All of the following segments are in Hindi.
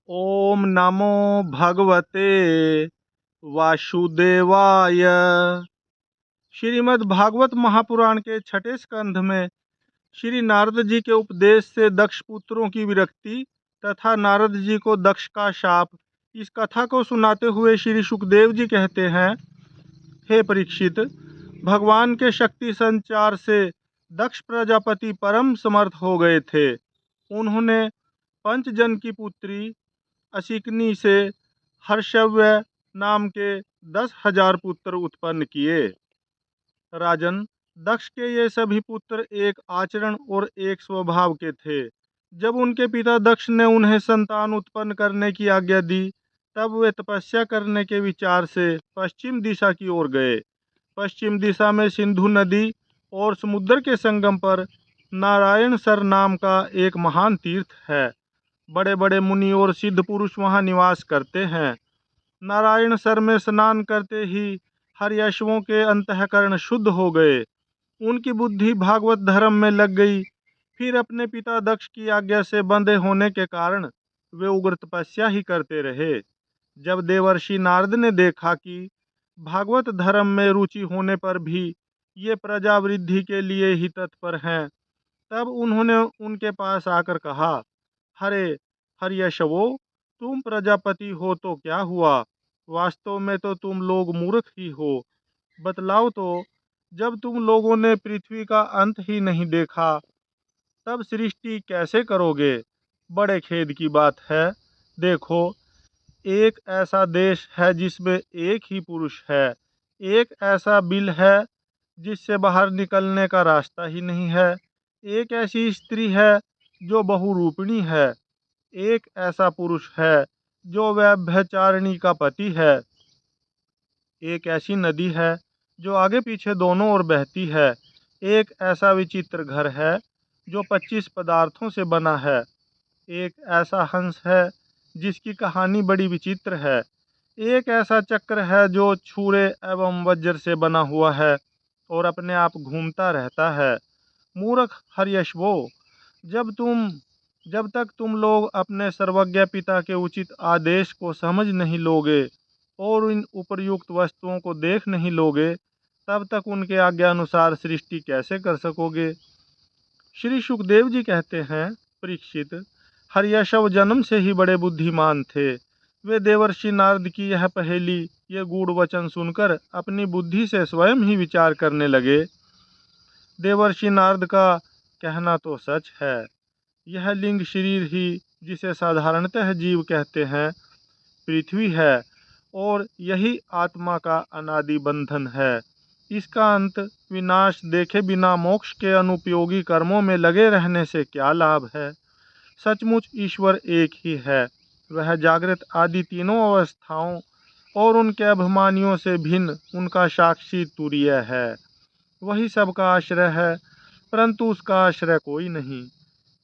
ओम नमो भगवते वासुदेवाय। श्रीमद् भागवत महापुराण के छठे स्कंध में श्री नारद जी के उपदेश से दक्ष पुत्रों की विरक्ति तथा नारद जी को दक्ष का शाप, इस कथा को सुनाते हुए श्री सुखदेव जी कहते हैं, हे परीक्षित, भगवान के शक्ति संचार से दक्ष प्रजापति परम समर्थ हो गए थे। उन्होंने पंचजन की पुत्री असिकनी से हर्षव्य नाम के 10,000 पुत्र उत्पन्न किए। राजन, दक्ष के ये सभी पुत्र एक आचरण और एक स्वभाव के थे। जब उनके पिता दक्ष ने उन्हें संतान उत्पन्न करने की आज्ञा दी, तब वे तपस्या करने के विचार से पश्चिम दिशा की ओर गए। पश्चिम दिशा में सिंधु नदी और समुद्र के संगम पर नारायण सर नाम का एक महान तीर्थ है। बड़े बड़े मुनि और सिद्ध पुरुष वहाँ निवास करते हैं। नारायण सर में स्नान करते ही हर्यश्वों के अंतःकरण शुद्ध हो गए। उनकी बुद्धि भागवत धर्म में लग गई। फिर अपने पिता दक्ष की आज्ञा से बंधे होने के कारण वे उग्र तपस्या ही करते रहे। जब देवर्षि नारद ने देखा कि भागवत धर्म में रुचि होने पर भी ये प्रजा वृद्धि के लिए ही तत्पर हैं, तब उन्होंने उनके पास आकर कहा, हरे हर्यश्वो, तुम प्रजापति हो तो क्या हुआ? वास्तव में तो तुम लोग मूर्ख ही हो। बतलाओ तो, जब तुम लोगों ने पृथ्वी का अंत ही नहीं देखा, तब सृष्टि कैसे करोगे? बड़े खेद की बात है। देखो, एक ऐसा देश है जिसमें एक ही पुरुष है, एक ऐसा बिल है जिससे बाहर निकलने का रास्ता ही नहीं है, एक ऐसी स्त्री है जो बहुरूपिणी है, एक ऐसा पुरुष है जो व्यभिचारिणी का पति है, एक ऐसी नदी है जो आगे पीछे दोनों ओर बहती है, एक ऐसा विचित्र घर है जो 25 पदार्थों से बना है, एक ऐसा हंस है जिसकी कहानी बड़ी विचित्र है, एक ऐसा चक्र है जो छुरे एवं वज्र से बना हुआ है और अपने आप घूमता रहता है। मूर्ख हर्यश्वो, जब तक तुम लोग अपने सर्वज्ञ पिता के उचित आदेश को समझ नहीं लोगे और इन उपर्युक्त वस्तुओं को देख नहीं लोगे, तब तक उनके आज्ञा अनुसार सृष्टि कैसे कर सकोगे? श्री सुखदेव जी कहते हैं, परीक्षित, हर्यश्व जन्म से ही बड़े बुद्धिमान थे। वे देवर्षि नारद की यह पहेली, ये गूढ़ वचन सुनकर अपनी बुद्धि से स्वयं ही विचार करने लगे। देवर्षि नारद का कहना तो सच है। यह लिंग शरीर ही, जिसे साधारणतः जीव कहते हैं, पृथ्वी है और यही आत्मा का अनादि बंधन है। इसका अंत विनाश देखे बिना मोक्ष के अनुपयोगी कर्मों में लगे रहने से क्या लाभ है? सचमुच ईश्वर एक ही है। वह जागृत आदि तीनों अवस्थाओं और उनके अभिमानियों से भिन्न उनका साक्षी तुरीय है। वही सबका आश्रय है, परंतु उसका आश्रय कोई नहीं।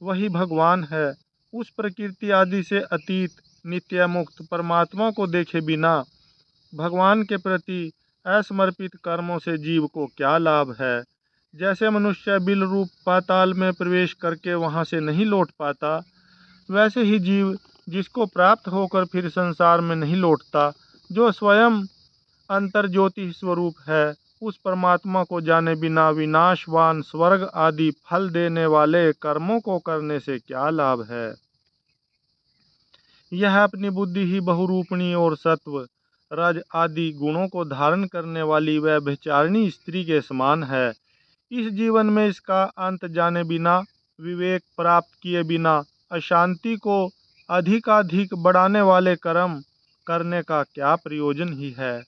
वही भगवान है। उस प्रकृति आदि से अतीत नित्य मुक्त परमात्मा को देखे बिना भगवान के प्रति असमर्पित कर्मों से जीव को क्या लाभ है? जैसे मनुष्य बिल रूप पाताल में प्रवेश करके वहां से नहीं लौट पाता, वैसे ही जीव जिसको प्राप्त होकर फिर संसार में नहीं लौटता, जो स्वयं अंतर ज्योति स्वरूप है, उस परमात्मा को जाने बिना विनाशवान स्वर्ग आदि फल देने वाले कर्मों को करने से क्या लाभ है? यह अपनी बुद्धि ही बहुरूपणी और सत्व रज आदि गुणों को धारण करने वाली वह व्यभिचारिणी स्त्री के समान है। इस जीवन में इसका अंत जाने बिना, विवेक प्राप्त किए बिना अशांति को अधिकाधिक बढ़ाने वाले कर्म करने का क्या प्रयोजन ही है?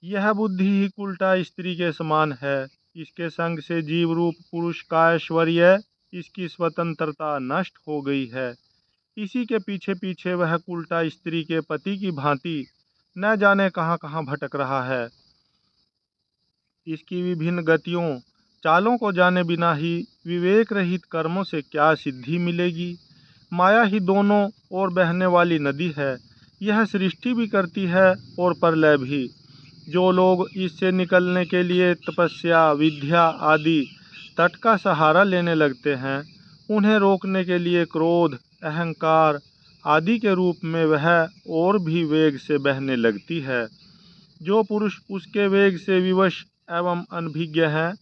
यह बुद्धि ही उल्टा स्त्री के समान है। इसके संग से जीव रूप पुरुष का ऐश्वर्य, इसकी स्वतंत्रता नष्ट हो गई है। इसी के पीछे पीछे वह उल्टा स्त्री के पति की भांति न जाने कहाँ कहाँ भटक रहा है। इसकी विभिन्न गतियों चालों को जाने बिना ही विवेक रहित कर्मों से क्या सिद्धि मिलेगी? माया ही दोनों ओर बहने वाली नदी है। यह सृष्टि भी करती है और प्रलय भी। जो लोग इससे निकलने के लिए तपस्या, विद्या आदि तट का सहारा लेने लगते हैं, उन्हें रोकने के लिए क्रोध, अहंकार आदि के रूप में वह और भी वेग से बहने लगती है। जो पुरुष उसके वेग से विवश एवं अनभिज्ञ है,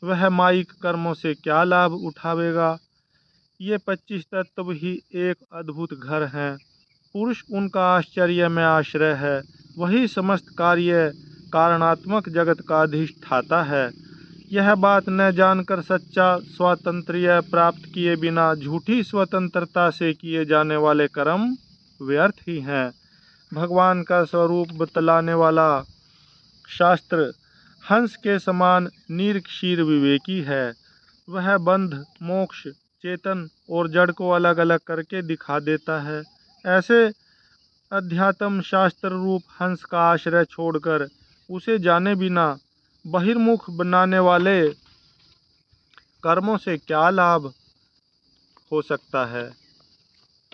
वह मायिक कर्मों से क्या लाभ उठावेगा। ये 25 तत्व ही एक अद्भुत घर हैं। पुरुष उनका आश्चर्य में आश्रय है। वही समस्त कार्य कारणात्मक जगत का अधिष्ठाता है। यह बात न जानकर सच्चा स्वातंत्र्य प्राप्त किए बिना झूठी स्वतंत्रता से किए जाने वाले कर्म व्यर्थ ही हैं। भगवान का स्वरूप बतलाने वाला शास्त्र हंस के समान निरक्षीर विवेकी है। वह बंध, मोक्ष, चेतन और जड़ को अलग अलग करके दिखा देता है। ऐसे अध्यात्म शास्त्र रूप हंस का आश्रय छोड़कर उसे जाने बिना बहिर्मुख बनाने वाले कर्मों से क्या लाभ हो सकता है।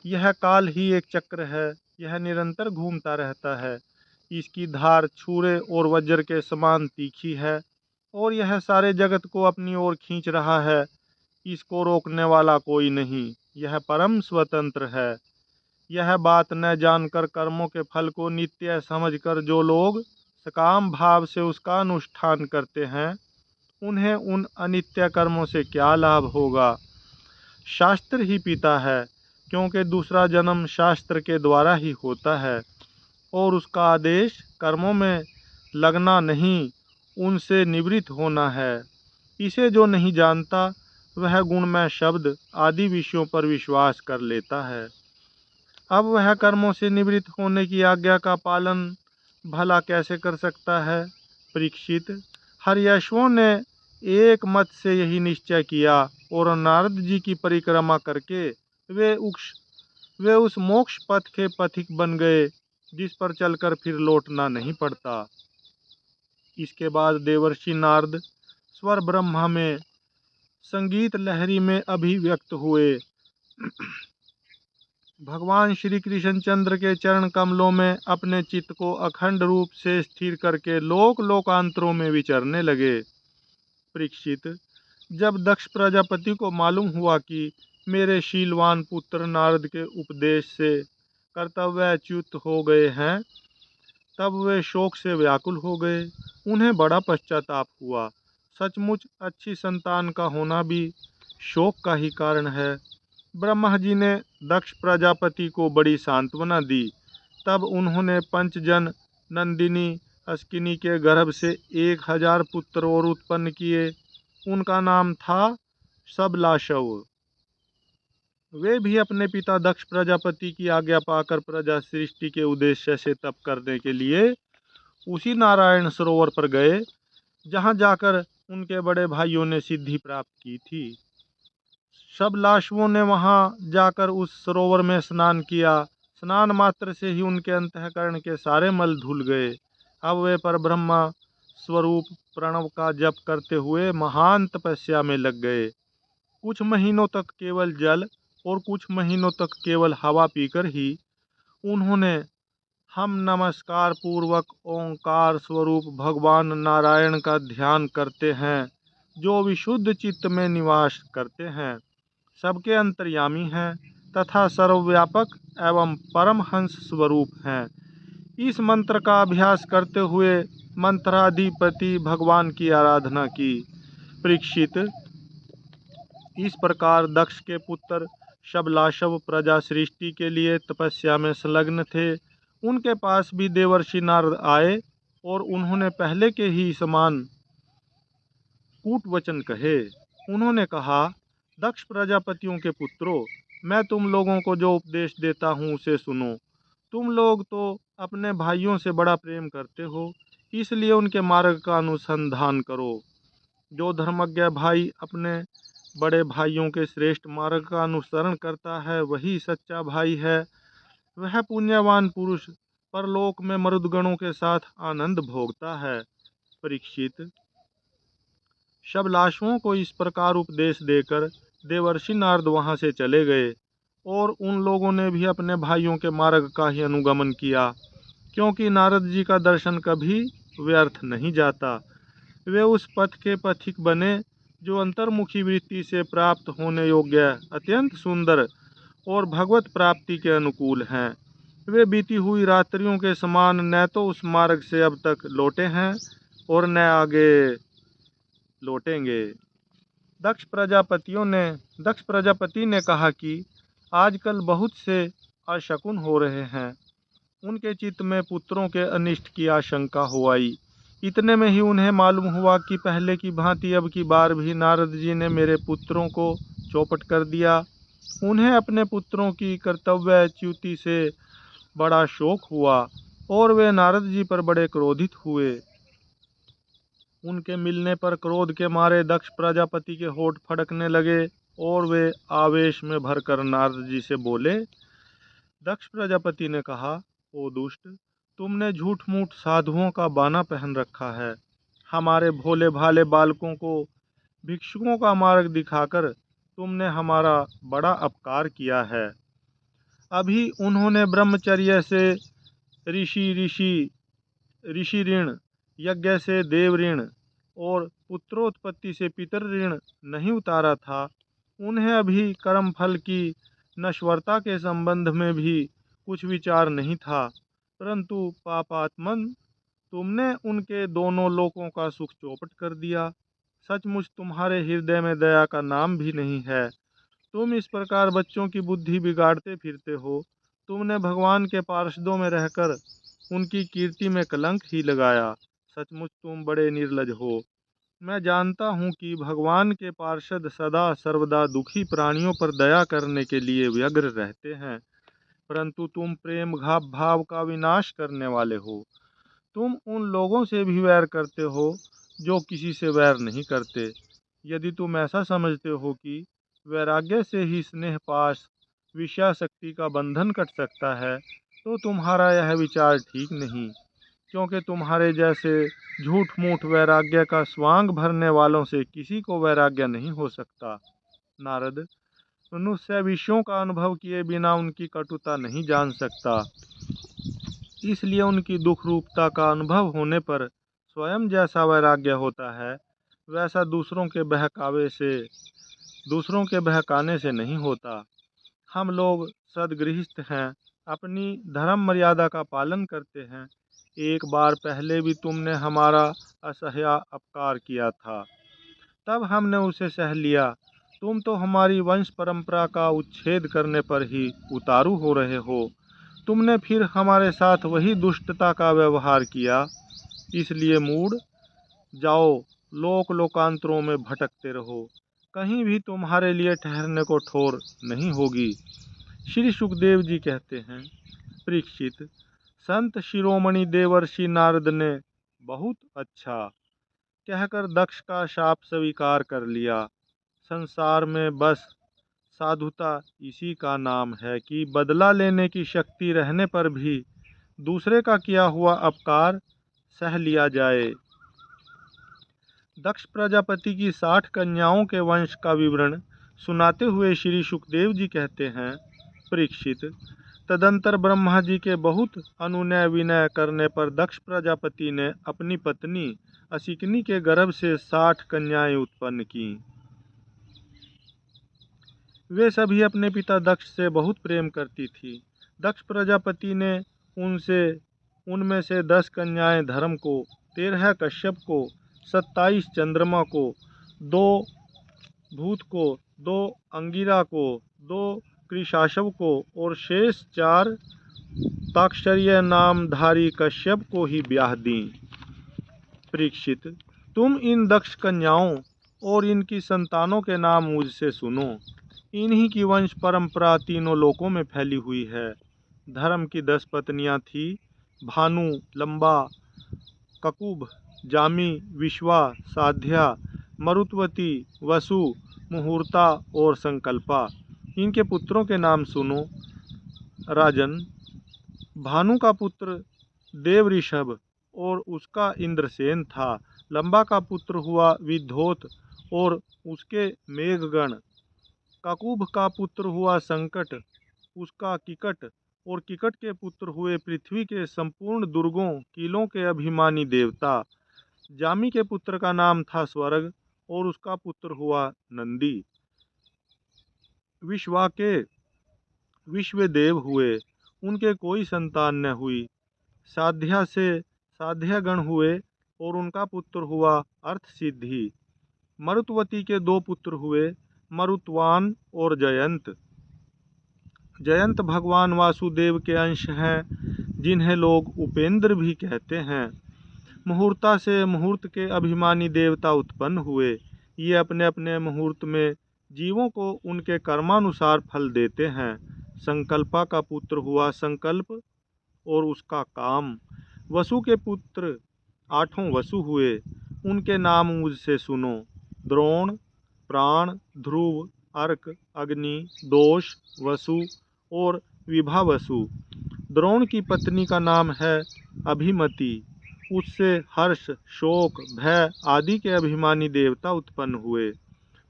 यह काल ही एक चक्र है। यह निरंतर घूमता रहता है। इसकी धार छुरे और वज्र के समान तीखी है और यह सारे जगत को अपनी ओर खींच रहा है। इसको रोकने वाला कोई नहीं। यह परम स्वतंत्र है। यह बात न जानकर कर्मों के फल को नित्य समझकर जो लोग सकाम भाव से उसका अनुष्ठान करते हैं, उन्हें उन अनित्य कर्मों से क्या लाभ होगा। शास्त्र ही पिता है, क्योंकि दूसरा जन्म शास्त्र के द्वारा ही होता है और उसका आदेश कर्मों में लगना नहीं, उनसे निवृत्त होना है। इसे जो नहीं जानता, वह गुणमय शब्द आदि विषयों पर विश्वास कर लेता है। अब वह कर्मों से निवृत्त होने की आज्ञा का पालन भला कैसे कर सकता है। परीक्षित, हर्यश्वों ने एक मत से यही निश्चय किया और नारद जी की परिक्रमा करके वे उस मोक्ष पथ के पथिक बन गए, जिस पर चलकर फिर लौटना नहीं पड़ता। इसके बाद देवर्षि नारद स्वर ब्रह्मा में संगीत लहरी में अभिव्यक्त हुए। भगवान श्री कृष्ण चंद्र के चरण कमलों में अपने चित्त को अखंड रूप से स्थिर करके लोक लोकांतरों में विचरने लगे। परीक्षित, जब दक्ष प्रजापति को मालूम हुआ कि मेरे शीलवान पुत्र नारद के उपदेश से कर्तव्यच्युत हो गए हैं, तब वे शोक से व्याकुल हो गए। उन्हें बड़ा पश्चाताप हुआ। सचमुच अच्छी संतान का होना भी शोक का ही कारण है। ब्रह्मा जी ने दक्ष प्रजापति को बड़ी सांत्वना दी। तब उन्होंने पंचजन नंदिनी अस्किनी के गर्भ से 1000 पुत्र और उत्पन्न किए। उनका नाम था सबलाशव। वे भी अपने पिता दक्ष प्रजापति की आज्ञा पाकर प्रजा सृष्टि के उद्देश्य से तप करने के लिए उसी नारायण सरोवर पर गए, जहां जाकर उनके बड़े भाइयों ने सिद्धि प्राप्त की थी। सब लाशवों ने वहां जाकर उस सरोवर में स्नान किया। स्नान मात्र से ही उनके अंतःकरण के सारे मल धुल गए। अब वे परब्रह्मा स्वरूप प्रणव का जप करते हुए महान तपस्या में लग गए। कुछ महीनों तक केवल जल और कुछ महीनों तक केवल हवा पीकर ही उन्होंने हम नमस्कार पूर्वक ओंकार स्वरूप भगवान नारायण का ध्यान करते हैं, जो विशुद्ध चित्त में निवास करते हैं, सबके अंतर्यामी हैं तथा सर्वव्यापक एवं परमहंस स्वरूप हैं। इस मंत्र का अभ्यास करते हुए मंत्राधिपति भगवान की आराधना की। परीक्षित, इस प्रकार दक्ष के पुत्र शबलाशव प्रजा सृष्टि के लिए तपस्या में संलग्न थे। उनके पास भी देवर्षि नारद आए और उन्होंने पहले के ही समान कूट वचन कहे। उन्होंने कहा, दक्ष प्रजापतियों के पुत्रों, मैं तुम लोगों को जो उपदेश देता हूँ उसे सुनो। तुम लोग तो अपने भाइयों से बड़ा प्रेम करते हो, इसलिए उनके मार्ग का अनुसंधान करो। जो धर्मज्ञ भाई अपने बड़े भाइयों के श्रेष्ठ मार्ग का अनुसरण करता है, वही सच्चा भाई है। वह पुण्यवान पुरुष परलोक में मरुदगणों के साथ आनंद भोगता है। परीक्षित, शबलाशुओं को इस प्रकार उपदेश देकर देवर्षि नारद वहां से चले गए और उन लोगों ने भी अपने भाइयों के मार्ग का ही अनुगमन किया, क्योंकि नारद जी का दर्शन कभी व्यर्थ नहीं जाता। वे उस पथ के पथिक बने जो अंतर्मुखी वृत्ति से प्राप्त होने योग्य अत्यंत सुंदर और भगवत प्राप्ति के अनुकूल हैं। वे बीती हुई रात्रियों के समान न तो उस मार्ग से अब तक लौटे हैं और न आगे लौटेंगे। दक्ष प्रजापति ने कहा कि आजकल बहुत से अशकुन हो रहे हैं। उनके चित्त में पुत्रों के अनिष्ट की आशंका हो आई। इतने में ही उन्हें मालूम हुआ कि पहले की भांति अब की बार भी नारद जी ने मेरे पुत्रों को चौपट कर दिया। उन्हें अपने पुत्रों की कर्तव्यच्युति से बड़ा शोक हुआ और वे नारद जी पर बड़े क्रोधित हुए। उनके मिलने पर क्रोध के मारे दक्ष प्रजापति के होठ फड़कने लगे और वे आवेश में भरकर नारद जी से बोले। दक्ष प्रजापति ने कहा, ओ दुष्ट, तुमने झूठ मूठ साधुओं का बाना पहन रखा है। हमारे भोले भाले बालकों को भिक्षुकों का मार्ग दिखाकर तुमने हमारा बड़ा अपकार किया है। अभी उन्होंने ब्रह्मचर्य से ऋषि ऋषि ऋषि ऋण, यज्ञ से देव ऋण और पुत्रोत्पत्ति से पितर ऋण नहीं उतारा था। उन्हें अभी कर्म फल की नश्वरता के संबंध में भी कुछ विचार नहीं था, परंतु पापात्मन तुमने उनके दोनों लोकों का सुख चौपट कर दिया। सचमुच तुम्हारे हृदय में दया का नाम भी नहीं है। तुम इस प्रकार बच्चों की बुद्धि बिगाड़ते फिरते हो। तुमने भगवान के पार्षदों में रहकर उनकी कीर्ति में कलंक ही लगाया। सचमुच तुम बड़े निर्लज हो। मैं जानता हूँ कि भगवान के पार्षद सदा सर्वदा दुखी प्राणियों पर दया करने के लिए व्यग्र रहते हैं, परंतु तुम प्रेम भाव का विनाश करने वाले हो। तुम उन लोगों से भी वैर करते हो जो किसी से वैर नहीं करते। यदि तुम ऐसा समझते हो कि वैराग्य से ही स्नेह पाश विषयाशक्ति का बंधन कट सकता है, तो तुम्हारा यह विचार ठीक नहीं, क्योंकि तुम्हारे जैसे झूठ मूठ वैराग्य का स्वांग भरने वालों से किसी को वैराग्य नहीं हो सकता। नारद, मनुष्य विषयों का अनुभव किए बिना उनकी कटुता नहीं जान सकता, इसलिए उनकी दुख रूपता का अनुभव होने पर स्वयं जैसा वैराग्य होता है, वैसा दूसरों के बहकाने से नहीं होता। हम लोग सदगृहस्थ हैं, अपनी धर्म मर्यादा का पालन करते हैं। एक बार पहले भी तुमने हमारा असह्य अपकार किया था, तब हमने उसे सह लिया। तुम तो हमारी वंश परंपरा का उच्छेद करने पर ही उतारू हो रहे हो। तुमने फिर हमारे साथ वही दुष्टता का व्यवहार किया। इसलिए मूढ़, जाओ लोक लोकांतरों में भटकते रहो, कहीं भी तुम्हारे लिए ठहरने को ठौर नहीं होगी। श्री सुखदेव जी कहते हैं, परीक्षित, संत शिरोमणि देवर्षि नारद ने बहुत अच्छा कहकर दक्ष का शाप स्वीकार कर लिया। संसार में बस साधुता इसी का नाम है कि बदला लेने की शक्ति रहने पर भी दूसरे का किया हुआ अपकार सह लिया जाए। दक्ष प्रजापति की 60 कन्याओं के वंश का विवरण सुनाते हुए श्री सुखदेव जी कहते हैं, परीक्षित, तदंतर ब्रह्मा जी के बहुत अनुनय विनय करने पर दक्ष प्रजापति ने अपनी पत्नी असिकनी के गर्भ से 60 कन्याएं उत्पन्न की। वे सभी अपने पिता दक्ष से बहुत प्रेम करती थी। दक्ष प्रजापति ने उनमें से 10 कन्याएं धर्म को, 13 कश्यप को, 27 चंद्रमा को, 2 भूत को, 2 अंगिरा को, 2 कृशाशव को और शेष 4 ताक्षर्य नामधारी कश्यप को ही ब्याह दी। परीक्षित, तुम इन दक्ष कन्याओं और इनकी संतानों के नाम मुझसे सुनो। इन्हीं की वंश परंपरा तीनों लोकों में फैली हुई है। धर्म की 10 पत्नियां थी, भानु, लंबा, ककुभ, जामी, विश्वा, साध्या, मरुत्वती, वसु, मुहूर्ता और संकल्पा। इनके पुत्रों के नाम सुनो। राजन, भानु का पुत्र देव ऋषभ और उसका इंद्रसेन था। लंबा का पुत्र हुआ विद्धोत और उसके मेघगण। ककुभ का पुत्र हुआ संकट, उसका किकट, और किकट के पुत्र हुए पृथ्वी के संपूर्ण दुर्गों किलों के अभिमानी देवता। जामी के पुत्र का नाम था स्वर्ग और उसका पुत्र हुआ नंदी। विश्वा के विश्वदेव हुए, उनके कोई संतान न हुई। साध्या से साध्यगण हुए और उनका पुत्र हुआ अर्थसिद्धि। मरुत्वती के दो पुत्र हुए, मरुत्वान और जयंत। जयंत भगवान वासुदेव के अंश हैं, जिन्हें लोग उपेंद्र भी कहते हैं। मुहूर्ता से मुहूर्त के अभिमानी देवता उत्पन्न हुए। ये अपने अपने मुहूर्त में जीवों को उनके कर्मानुसार फल देते हैं। संकल्पा का पुत्र हुआ संकल्प और उसका काम। वसु के पुत्र 8 वसु हुए, उनके नाम मुझसे सुनो: द्रोण, प्राण, ध्रुव, अर्क, अग्नि, दोष, वसु और विभावसु। द्रोण की पत्नी का नाम है अभिमति। उससे हर्ष, शोक, भय आदि के अभिमानी देवता उत्पन्न हुए।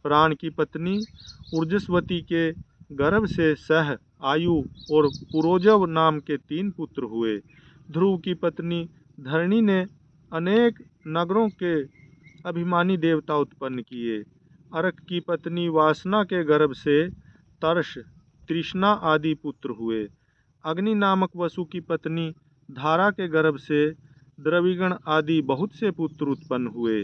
प्राण की पत्नी ऊर्जस्वती के गर्भ से सह, आयु और पुरोजव नाम के 3 पुत्र हुए। ध्रुव की पत्नी धरणी ने अनेक नगरों के अभिमानी देवता उत्पन्न किए। अर्क की पत्नी वासना के गर्भ से तर्ष, तृष्णा आदि पुत्र हुए। अग्नि नामक वसु की पत्नी धारा के गर्भ से द्रविगण आदि बहुत से पुत्र उत्पन्न हुए।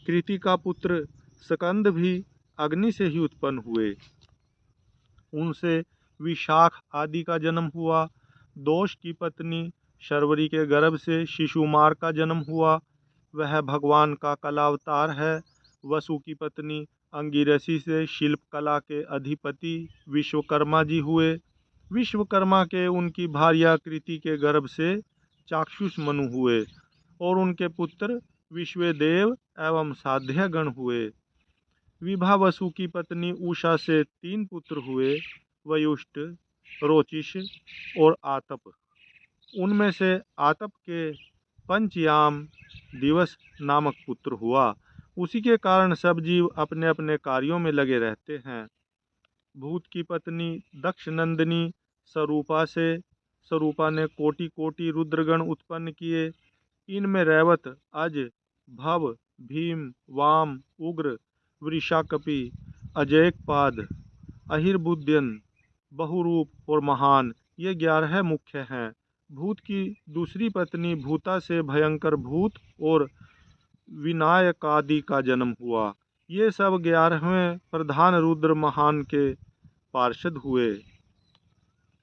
कृति का पुत्र स्कंद भी अग्नि से ही उत्पन्न हुए। उनसे विशाख आदि का जन्म हुआ। दोष की पत्नी शर्वरी के गर्भ से शिशुमार का जन्म हुआ। वह भगवान का कलावतार है। वसु की पत्नी अंगिरसी से शिल्प कला के अधिपति विश्वकर्मा जी हुए। विश्वकर्मा के उनकी भार्या कृति के गर्भ से चाक्षुष मनु हुए और उनके पुत्र विश्वदेव एवं साध्यगण हुए। विभावसु की पत्नी उषा से 3 पुत्र हुए, वयुष्ट, रोचिष और आतप। उनमें से आतप के पंचयाम दिवस नामक पुत्र हुआ। उसी के कारण सब जीव अपने अपने कार्यों में लगे रहते हैं। भूत की पत्नी दक्ष नंदिनी स्वरूपा से स्वरूपा ने कोटि कोटि रुद्रगण उत्पन्न किए। इनमें रैवत, अज, भव, भीम, वाम, उग्र, वृषाकपि, अजयकपाद, अहिर्बुद्यन, बहुरूप और महान ये 11 मुख्य हैं। भूत की दूसरी पत्नी भूता से भयंकर भूत और विनायकादि का जन्म हुआ। ये सब 11वें प्रधान रुद्र महान के पार्षद हुए।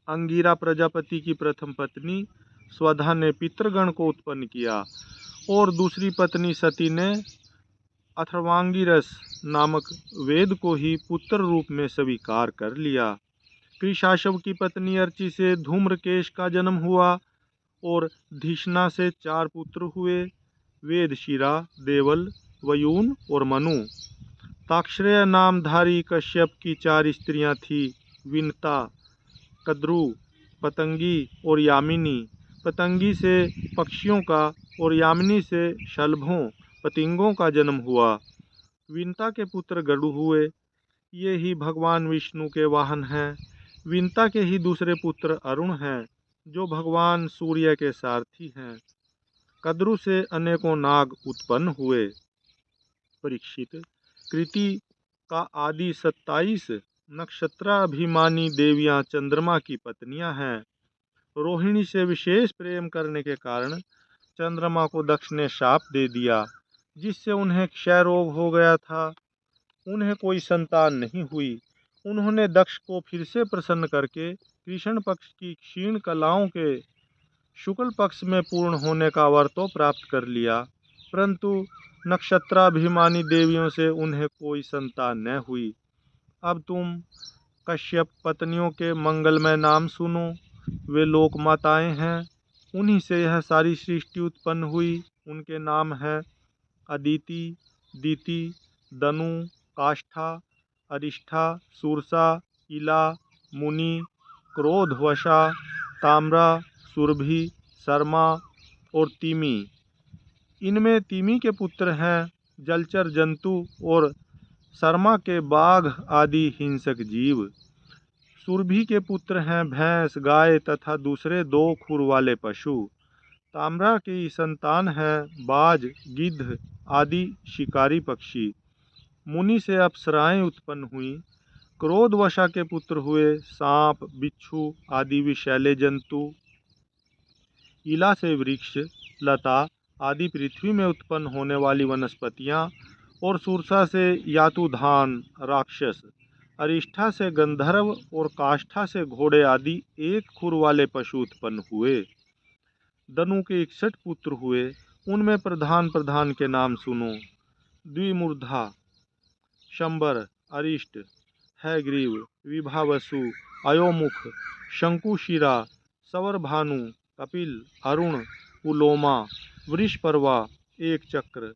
अंगिरा प्रजापति की प्रथम पत्नी स्वधा ने पितृगण को उत्पन्न किया और दूसरी पत्नी सती ने अथर्वांगिरस नामक वेद को ही पुत्र रूप में स्वीकार कर लिया। कृशाशव की पत्नी अर्ची से धूम्रकेश का जन्म हुआ और धिष्णा से 4 पुत्र हुए, वेदशिरा, देवल, वयून और मनु। ताक्षरेय नामधारी कश्यप की 4 स्त्रियां थीं, विनता, कद्रु, पतंगी और यामिनी। पतंगी से पक्षियों का और यामिनी से शलभों, पतिंगों का जन्म हुआ। विनता के पुत्र गरुड़ हुए। ये ही भगवान विष्णु के वाहन हैं। विनता के ही दूसरे पुत्र अरुण हैं, जो भगवान सूर्य के सारथी हैं। कद्रु से अनेकों नाग उत्पन्न हुए। परीक्षित, कृति का आदि 27 नक्षत्राभिमानी देवियां चंद्रमा की पत्नियां हैं। रोहिणी से विशेष प्रेम करने के कारण चंद्रमा को दक्ष ने शाप दे दिया, जिससे उन्हें क्षय रोग हो गया था। उन्हें कोई संतान नहीं हुई। उन्होंने दक्ष को फिर से प्रसन्न करके कृष्ण पक्ष की क्षीण कलाओं के शुक्ल पक्ष में पूर्ण होने का वर तो प्राप्त कर लिया, परंतु नक्षत्राभिमानी देवियों से उन्हें कोई संतान न हुई। अब तुम कश्यप पत्नियों के मंगलमय नाम सुनो। वे लोक माताएं हैं। उन्हीं से यह सारी सृष्टि उत्पन्न हुई। उनके नाम हैं अदिति, दीति, दनु, काष्ठा, अरिष्ठा, सुरसा, इला, मुनि, क्रोधवशा, ताम्रा, सुरभि, शर्मा और तिमी। इनमें तिमी के पुत्र हैं जलचर जंतु और शर्मा के बाघ आदि हिंसक जीव। सुरभि के पुत्र हैं भैंस, गाय तथा दूसरे 2 खुर वाले पशु। ताम्रा की संतान है बाज, गिद्ध आदि शिकारी पक्षी। मुनि से अप्सराएं उत्पन्न हुईं। क्रोधवशा के पुत्र हुए सांप, बिच्छू आदि विषैले जंतु। इला से वृक्ष, लता आदि पृथ्वी में उत्पन्न होने वाली वनस्पतियां, और सुरसा से यातुधान राक्षस, अरिष्ठा से गंधर्व और काष्ठा से घोड़े आदि एक खुर वाले पशु उत्पन्न हुए। दनु के 61 पुत्र हुए, उनमें प्रधान प्रधान के नाम सुनो। द्विमूर्धा, शंबर, अरिष्ट, हैग्रीव, विभावसु, अयोमुख, शंकुशिरा, सवरभानु, कपिल, अरुण, पुलोमा, वृषपर्वा, एक चक्र,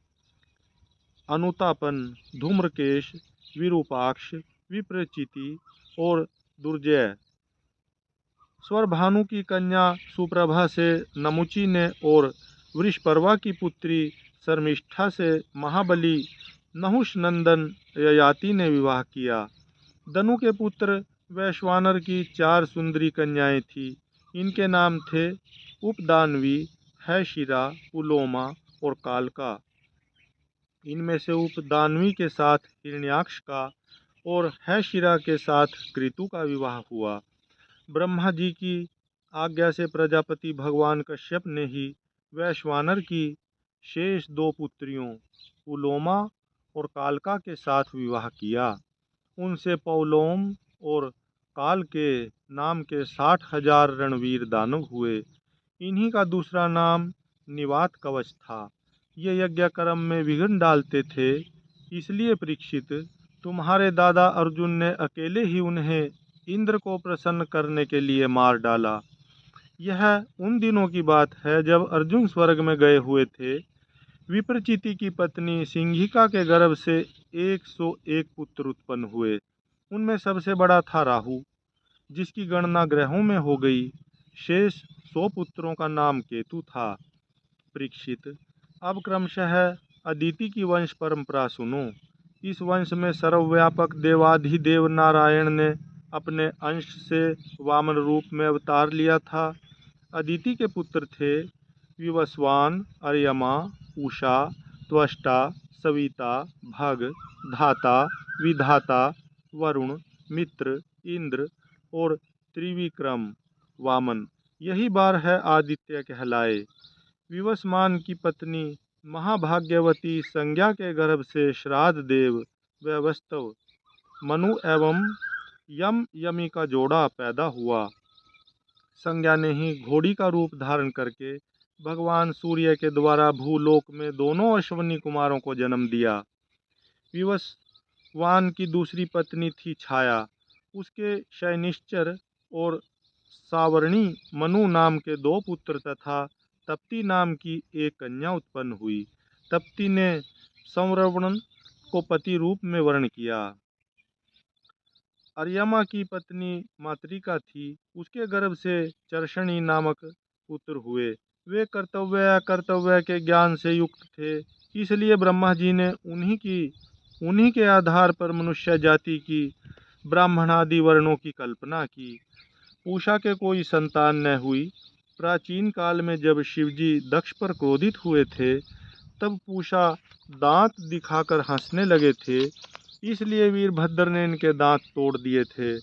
अनुतापन, धूम्रकेश, विरूपाक्ष, विप्रचिति और दुर्जय। स्वरभानु की कन्या सुप्रभा से नमुची ने और वृषपर्वा की पुत्री शर्मिष्ठा से महाबली नहुष नंदन ययाति ने विवाह किया। दनु के पुत्र वैश्वानर की 4 सुंदरी कन्याएं थीं। इनके नाम थे उपदानवी, हैशिरा, पुलोमा और कालका। इनमें से उपदानवी के साथ हिरण्याक्ष का और हैशिरा के साथ कृतु का विवाह हुआ। ब्रह्मा जी की आज्ञा से प्रजापति भगवान कश्यप ने ही वैश्वानर की शेष 2 पुत्रियों पुलोमा और कालका के साथ विवाह किया। उनसे पौलोम और काल के नाम के 60,000 रणवीर दानव हुए। इन्हीं का दूसरा नाम निवात कवच था। ये यज्ञ कर्म में विघ्न डालते थे, इसलिए परीक्षित, तुम्हारे दादा अर्जुन ने अकेले ही उन्हें इंद्र को प्रसन्न करने के लिए मार डाला। यह उन दिनों की बात है जब अर्जुन स्वर्ग में गए हुए थे। विप्रचिति की पत्नी सिंहिका के गर्भ से 101 पुत्र उत्पन्न हुए। उनमें सबसे बड़ा था राहु, जिसकी गणना ग्रहों में हो गई। शेष 100 पुत्रों का नाम केतु था। परीक्षित, अब क्रमशः अदिति की वंश परंपरा सुनो। इस वंश में सर्वव्यापक देवाधिदेव नारायण ने अपने अंश से वामन रूप में अवतार लिया था। अदिति के पुत्र थे विवस्वान, अर्यमा, उषा, त्वष्टा, सविता, भग, धाता, विधाता, वरुण, मित्र, इंद्र और त्रिविक्रम वामन। यही बार है आदित्य कहलाए। विवस्वान की पत्नी महाभाग्यवती संज्ञा के गर्भ से श्राद्ध देव वैवस्वत, मनु एवं यमी का जोड़ा पैदा हुआ। संज्ञा ने ही घोड़ी का रूप धारण करके भगवान सूर्य के द्वारा भूलोक में दोनों अश्विनी कुमारों को जन्म दिया। विवस्वान की दूसरी पत्नी थी छाया। उसके शैनिश्चर और सावर्णी मनु नाम के 2 पुत्र तथा तप्ती नाम की एक कन्या उत्पन्न हुई। तप्ती ने संवरण को पति रूप में वर्ण किया। अर्यमा की पत्नी मातृका थी। उसके गर्भ से चर्षणी नामक पुत्र हुए। वे कर्तव्य अकर्तव्य के ज्ञान से युक्त थे, इसलिए ब्रह्मा जी ने उन्हीं के आधार पर मनुष्य जाति की ब्राह्मण आदि वर्णों की कल्पना की। पूषा के कोई संतान न हुई। प्राचीन काल में जब शिवजी दक्ष पर क्रोधित हुए थे, तब पूषा दांत दिखाकर हंसने लगे थे, इसलिए वीरभद्र ने इनके दांत तोड़ दिए थे।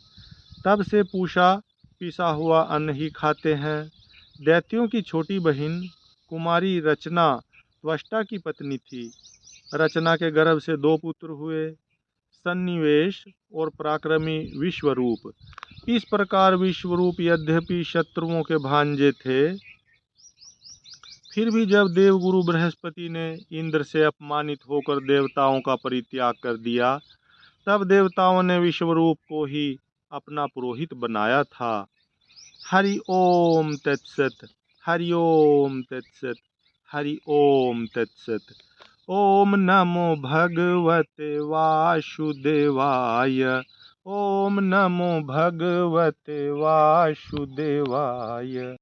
तब से पूषा पिसा हुआ अन्न ही खाते हैं। दैत्यों की छोटी बहन कुमारी रचना त्वष्टा की पत्नी थी। रचना के गर्भ से 2 पुत्र हुए, सन्निवेश और पराक्रमी विश्वरूप। इस प्रकार विश्वरूप यद्यपि शत्रुओं के भांजे थे, फिर भी जब देवगुरु बृहस्पति ने इंद्र से अपमानित होकर देवताओं का परित्याग कर दिया, तब देवताओं ने विश्वरूप को ही अपना पुरोहित बनाया था। हरि ओम तत्सत, हरि ओम तत्सत, हरि ओम तत्सत। ओम नमो भगवते वासुदेवाय। ओम नमो भगवते वासुदेवाय।